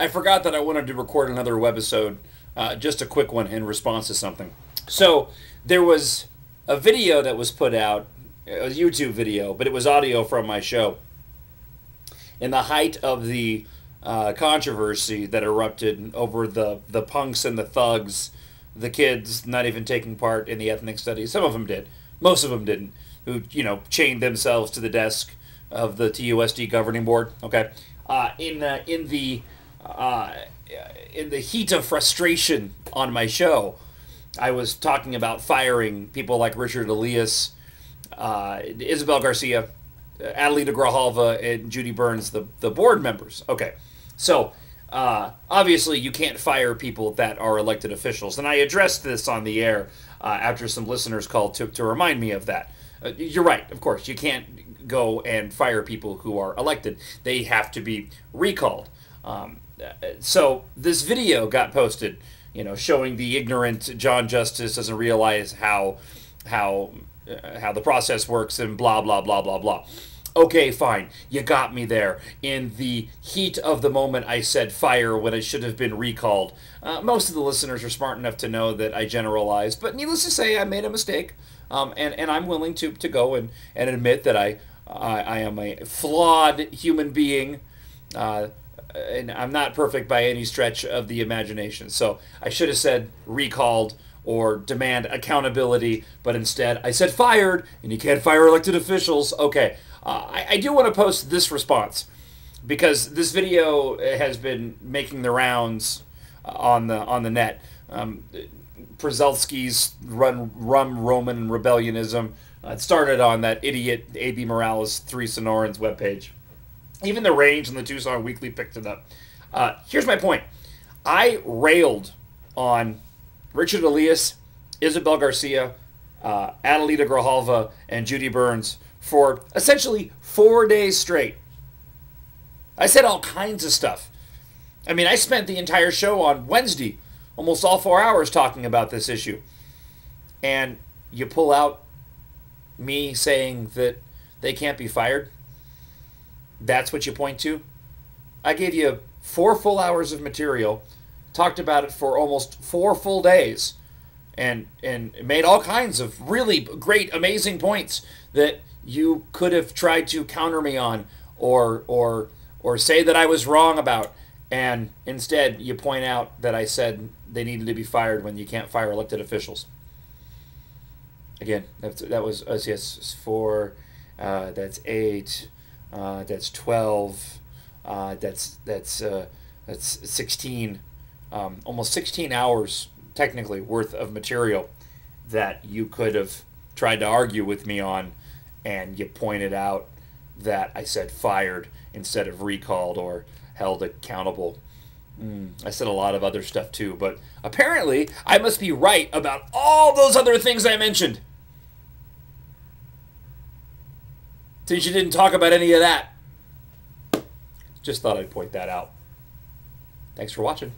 I forgot that I wanted to record another webisode, just a quick one in response to something. So there was a video that was put out, a YouTube video, but it was audio from my show. In the height of the controversy that erupted over the punks and the thugs, the kids not even taking part in the ethnic studies. Some of them did. Most of them didn't. Who, chained themselves to the desk of the TUSD governing board. Okay. In the heat of frustration on my show, I was talking about firing people like Richard Elias, Isabel Garcia, Adelita Grijalva, and Judy Burns, the board members. Okay, so obviously you can't fire people that are elected officials, and I addressed this on the air after some listeners called to remind me of that. You're right, of course, you can't go and fire people who are elected. They have to be recalled. So this video got posted, showing the ignorant John Justice doesn't realize how the process works and blah, blah, blah, blah, blah. Okay, fine. You got me there. In the heat of the moment, I said fire when it should have been recalled. Most of the listeners are smart enough to know that I generalized, but needless to say, I made a mistake. And I'm willing to go and admit that I am a flawed human being. And I'm not perfect by any stretch of the imagination. So I should have said recalled or demand accountability, but instead I said fired, and you can't fire elected officials. Okay, I do want to post this response because this video has been making the rounds on the net. Przalski's rum Roman and rebellionism. It started on that idiot A.B. Morales 3 Sonorans webpage. Even the Range and the Tucson Weekly picked it up. Here's my point. I railed on Richard Elias, Isabel Garcia, Adelita Grijalva, and Judy Burns for essentially 4 days straight. I said all kinds of stuff. I mean, I spent the entire show on Wednesday, almost all 4 hours talking about this issue. And you pull out me saying that they can't be fired? That's what you point to? I gave you 4 full hours of material, talked about it for almost 4 full days, and made all kinds of really great, amazing points that you could have tried to counter me on or say that I was wrong about. And instead, you point out that I said they needed to be fired when you can't fire elected officials. Again, that was yes, 4, that's 8, that's 12, that's 16, almost 16 hours technically worth of material that you could have tried to argue with me on, and you pointed out that I said fired instead of recalled or held accountable. I said a lot of other stuff too, but apparently I must be right about all those other things I mentioned. Since you didn't talk about any of that. Just thought I'd point that out. Thanks for watching.